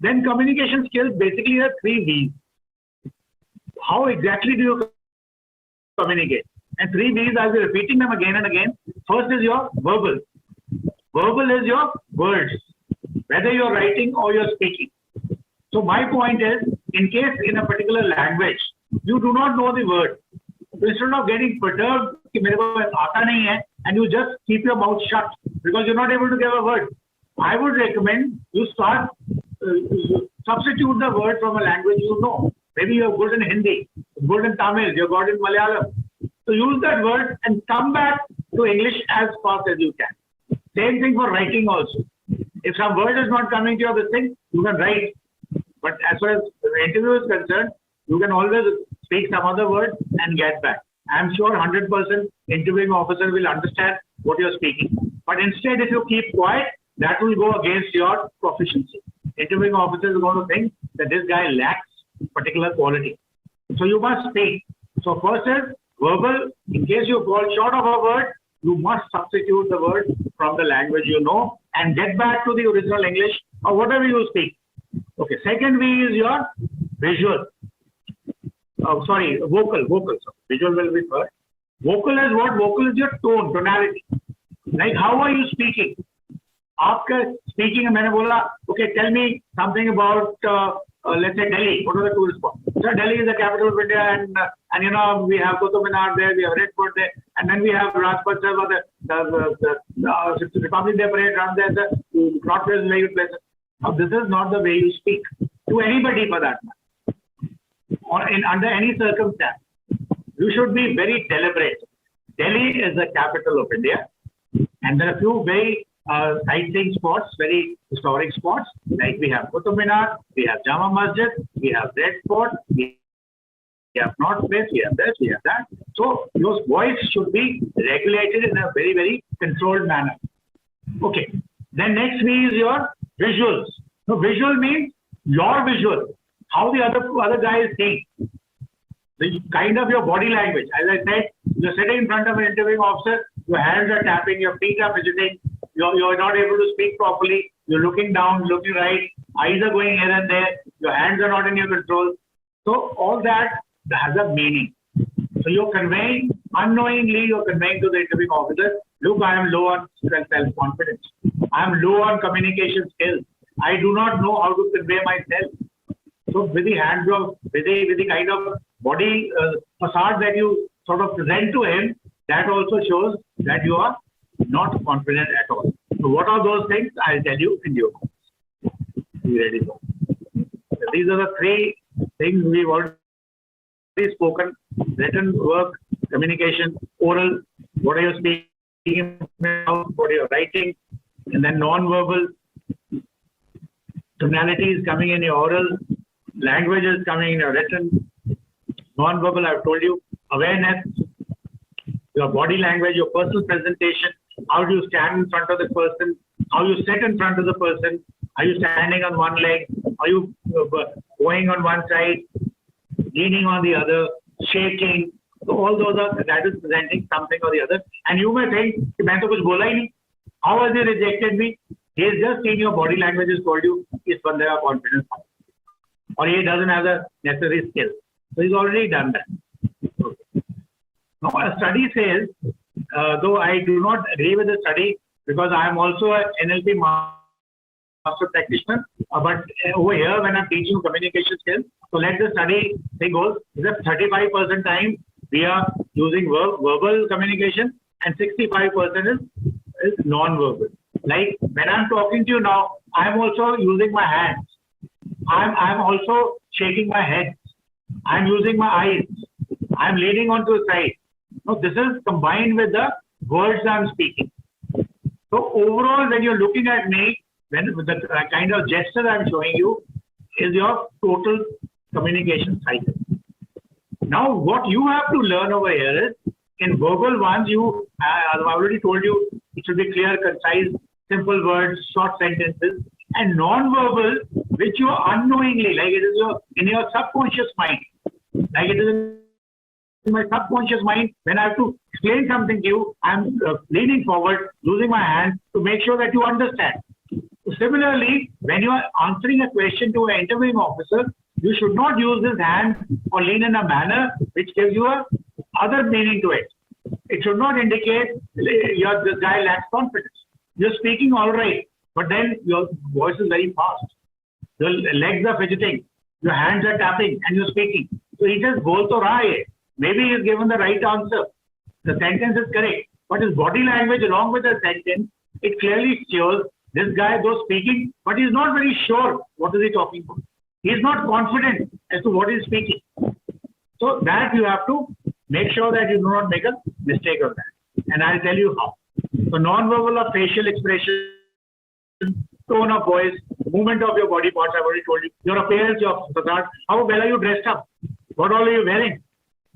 Then communication skills basically are 3 V's. How exactly do you communicate? And 3 V's, I'll be repeating them again and again. First is your verbal. Verbal is your words, whether you're writing or you're speaking. So my point is, in case in a particular language, you do not know the word, so instead of getting perturbed, and you just keep your mouth shut because you're not able to give a word, I would recommend you start substitute the word from a language you know. Maybe you're good in Hindi, good in Tamil, you're good in Malayalam. So use that word and come back to English as fast as you can. Same thing for writing also. If some word is not coming to your thing, you can write. But as far as the interview is concerned, you can always speak some other word and get back. I'm sure 100% interviewing officer will understand what you're speaking. But instead, if you keep quiet, that will go against your proficiency. Interviewing officers are going to think that this guy lacks particular quality. So you must speak. So first is verbal. In case you fall short of a word, you must substitute the word from the language you know and get back to the original English or whatever you speak. Okay. Second V is your visual. Vocal. So visual will be first. Vocal is what? Vocal is your tone, tonality. Like how are you speaking? After speaking, मैंने बोला, okay, tell me something about, let's say Delhi. What are the tourist spots? So Delhi is the capital of India, and you know we have Qutub Minar there, we have Red Fort there, and then we have Rajpath Sarwar, the Republic Day parade around there, the North West very good place. Now this is not the way you speak to anybody for that matter, or under any circumstance. You should be very deliberate. Delhi is the capital of India, and there are a few very sightseeing spots, very historic spots, like we have Qutub Minar, we have Jama Masjid, we have Red Fort, we have North West, we have this, we have that. So your voice should be regulated in a very, very controlled manner. Okay. Then next V is your visuals. So visual means your visual, how the other guy is seeing. The kind of your body language. As I said, you're sitting in front of an interviewing officer, your hands are tapping, your feet are fidgeting, you're not able to speak properly, you're looking down, looking right, eyes are going here and there, your hands are not in your control. So all that has a meaning. So you're conveying, unknowingly you're conveying to the interviewing officer, look, I am low on self-confidence. I am low on communication skills. I do not know how to convey myself. So with the hands of, with the kind of body facade that you sort of present to him, that also shows that you are not confident at all. So what are those things? I'll tell you in due course. Be ready for. So these are the 3 things we've already spoken: written work, communication, oral, what are you speaking about, what are you writing, and then non-verbal, tonalities coming in your oral, languages coming in your written, non-verbal, I've told you, awareness, your body language, your personal presentation, how do you stand in front of the person, how you sit in front of the person, are you standing on one leg, are you going on one side, leaning on the other, shaking. So all those are, that is presenting something or the other. And you may think, मैं तो कुछ बोला ही नहीं. How has he rejected me? He has just seen your body language, has told you, इस बंदे का confidence, or he doesn't have the necessary skill. So he's already done that. Okay. Now a study says, though I do not agree with the study because I am also an NLP master practitioner, but over here when I'm teaching communication skills, so let the study thing goes, that 35% time we are using verbal communication and 65% is non-verbal. Like when I'm talking to you now, I'm also using my hands. I'm also shaking my head. I'm using my eyes. I'm leaning onto the side. Now this is combined with the words I'm speaking. So overall, when you're looking at me, when the kind of gesture I'm showing you is your total communication cycle. Now what you have to learn over here is, in verbal ones, I've already told you, it should be clear, concise, simple words, short sentences, and non-verbal, which you unknowingly, like it is in your subconscious mind, like it is in my subconscious mind, when I have to explain something to you, I'm leaning forward, using my hands to make sure that you understand. Similarly, when you are answering a question to an interviewing officer, you should not use his hand or lean in a manner which gives you a other meaning to it. It should not indicate this guy lacks confidence. You're speaking all right, but then your voice is very fast. Your legs are fidgeting, your hands are tapping, and you're speaking. So he just goes to hai. Maybe he's given the right answer. The sentence is correct, but his body language along with the sentence, it clearly shows this guy though speaking, but he's not very sure what is he talking about. He's not confident as to what he's speaking. So that you have to make sure that you do not make a mistake of that. And I'll tell you how. So non-verbal or facial expression, tone of voice, movement of your body parts, I've already told you. Your appearance, your facade, how well are you dressed up? What all are you wearing?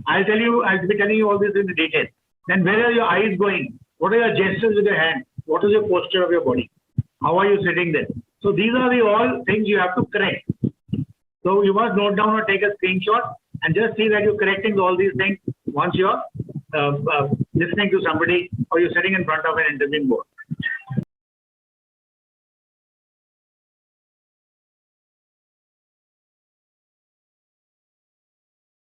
I'll be telling you all this in detail. Then where are your eyes going? What are your gestures with your hand? What is your posture of your body? How are you sitting there? So these are the all things you have to correct. So you must note down or take a screenshot and just see that you're correcting all these things once you're listening to somebody or you're sitting in front of an interviewing board.